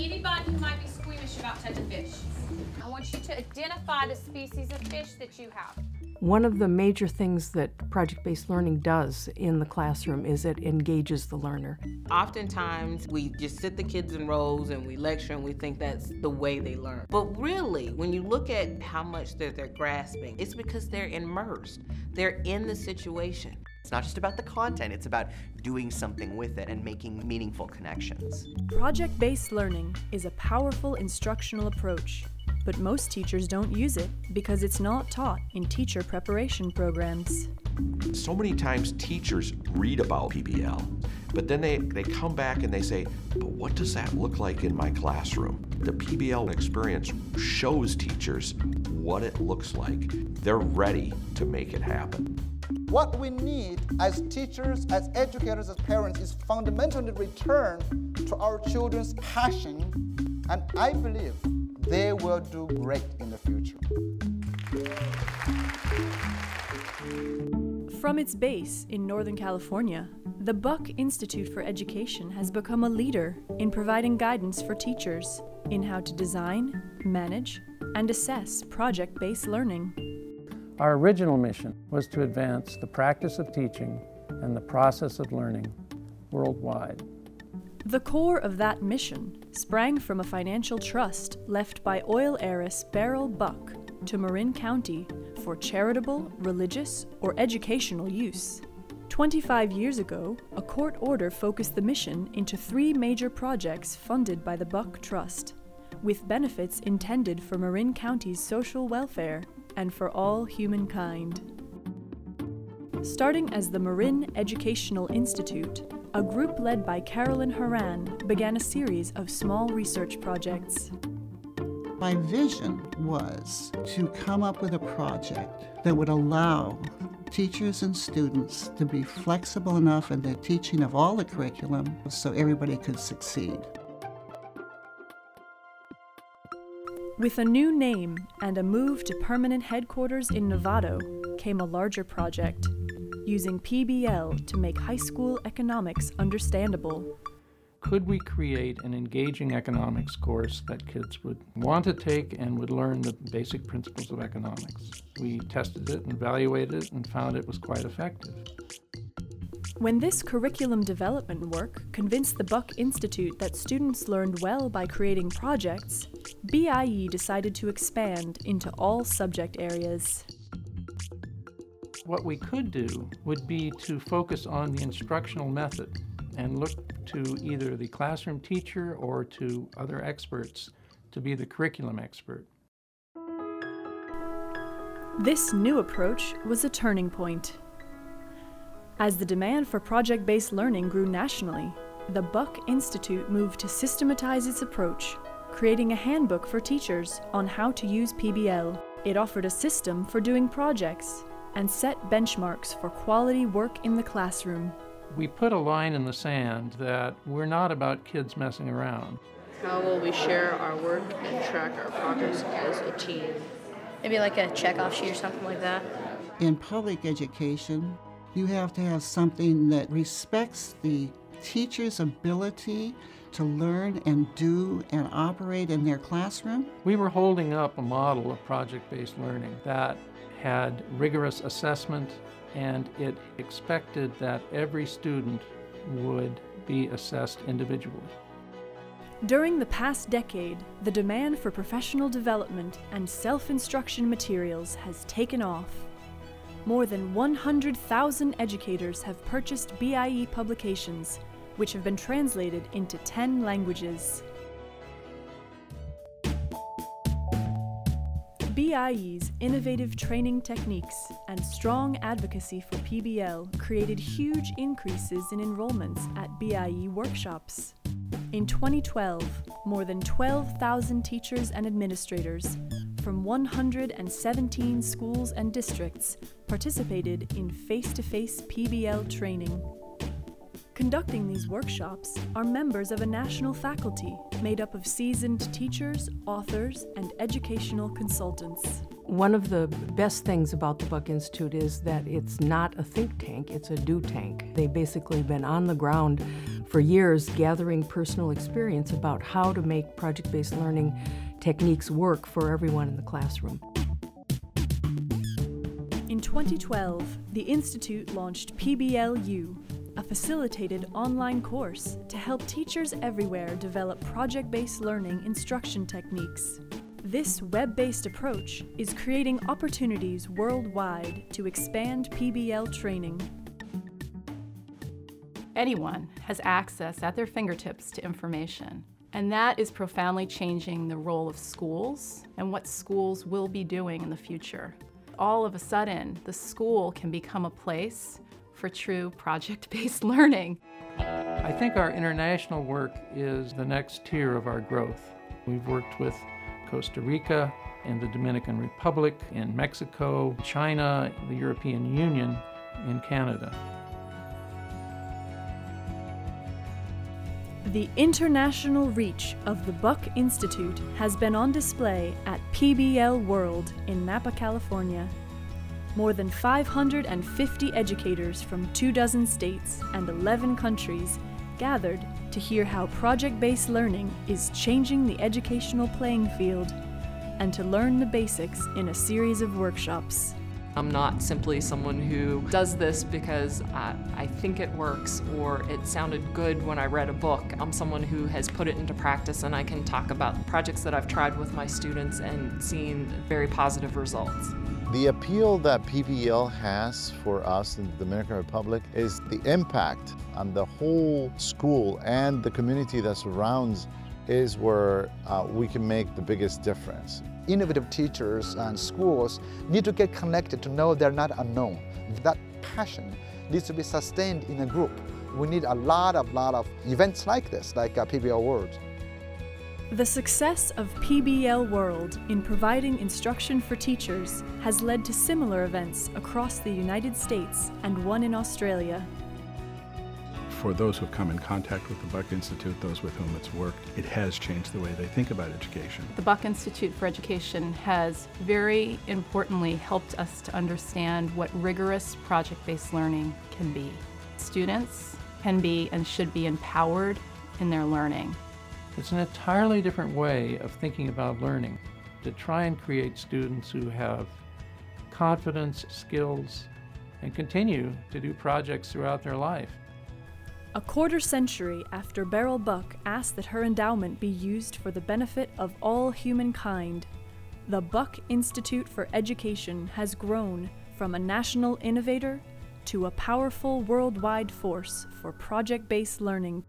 anybody who might be squeamish about touching fish. I want you to identify the species of fish that you have. One of the major things that project-based learning does in the classroom is it engages the learner. Oftentimes, we just sit the kids in rows and we lecture and we think that's the way they learn. But really, when you look at how much they're grasping, it's because they're immersed. They're in the situation. It's not just about the content, it's about doing something with it and making meaningful connections. Project-based learning is a powerful instructional approach, but most teachers don't use it because it's not taught in teacher preparation programs. So many times teachers read about PBL, but then they come back and they say, but what does that look like in my classroom? The PBL experience shows teachers what it looks like. They're ready to make it happen. What we need as teachers, as educators, as parents is fundamentally return to our children's passion, and I believe they will do great in the future. From its base in Northern California, the Buck Institute for Education has become a leader in providing guidance for teachers in how to design, manage, and assess project-based learning. Our original mission was to advance the practice of teaching and the process of learning worldwide. The core of that mission sprang from a financial trust left by oil heiress Beryl Buck to Marin County for charitable, religious, or educational use. 25 years ago, a court order focused the mission into 3 major projects funded by the Buck Trust, with benefits intended for Marin County's social welfare and for all humankind. Starting as the Marin Educational Institute, a group led by Carolyn Horan began a series of small research projects. My vision was to come up with a project that would allow teachers and students to be flexible enough in their teaching of all the curriculum so everybody could succeed. With a new name and a move to permanent headquarters in Novato came a larger project, using PBL to make high school economics understandable. Could we create an engaging economics course that kids would want to take and would learn the basic principles of economics? We tested it and evaluated it and found it was quite effective. When this curriculum development work convinced the Buck Institute that students learned well by creating projects, BIE decided to expand into all subject areas. What we could do would be to focus on the instructional method and look to either the classroom teacher or to other experts to be the curriculum expert. This new approach was a turning point. As the demand for project-based learning grew nationally, the Buck Institute moved to systematize its approach, creating a handbook for teachers on how to use PBL. It offered a system for doing projects and set benchmarks for quality work in the classroom. We put a line in the sand that we're not about kids messing around. How will we share our work and track our progress as a team? Maybe like a check-off sheet or something like that. In public education, you have to have something that respects the teacher's ability to learn and do and operate in their classroom. We were holding up a model of project-based learning that had rigorous assessment, and it expected that every student would be assessed individually. During the past decade, the demand for professional development and self-instruction materials has taken off. More than 100,000 educators have purchased BIE publications, which have been translated into 10 languages. BIE's innovative training techniques and strong advocacy for PBL created huge increases in enrollments at BIE workshops. In 2012, more than 12,000 teachers and administrators from 117 schools and districts participated in face-to-face PBL training. Conducting these workshops are members of a national faculty made up of seasoned teachers, authors, and educational consultants. One of the best things about the Buck Institute is that it's not a think tank, it's a do tank. They've basically been on the ground for years gathering personal experience about how to make project-based learning techniques work for everyone in the classroom. In 2012, the Institute launched PBLU, a facilitated online course to help teachers everywhere develop project-based learning instruction techniques. This web-based approach is creating opportunities worldwide to expand PBL training. Anyone has access at their fingertips to information, and that is profoundly changing the role of schools and what schools will be doing in the future. All of a sudden, the school can become a place for true project-based learning. I think our international work is the next tier of our growth. We've worked with Costa Rica and the Dominican Republic, in Mexico, China, the European Union, and Canada. The international reach of the Buck Institute has been on display at PBL World in Napa, California. More than 550 educators from 24 states and 11 countries gathered to hear how project-based learning is changing the educational playing field and to learn the basics in a series of workshops. I'm not simply someone who does this because I think it works or it sounded good when I read a book. I'm someone who has put it into practice, and I can talk about projects that I've tried with my students and seen very positive results. The appeal that PBL has for us in the Dominican Republic is the impact on the whole school and the community that surrounds is where we can make the biggest difference. Innovative teachers and schools need to get connected to know they're not unknown. That passion needs to be sustained in a group. We need a lot of events like this, like PBL World. The success of PBL World in providing instruction for teachers has led to similar events across the United States and one in Australia. For those who've come in contact with the Buck Institute, those with whom it's worked, it has changed the way they think about education. The Buck Institute for Education has very importantly helped us to understand what rigorous project-based learning can be. Students can be and should be empowered in their learning. It's an entirely different way of thinking about learning, to try and create students who have confidence, skills, and continue to do projects throughout their life. A quarter century after Beryl Buck asked that her endowment be used for the benefit of all humankind, the Buck Institute for Education has grown from a national innovator to a powerful worldwide force for project-based learning.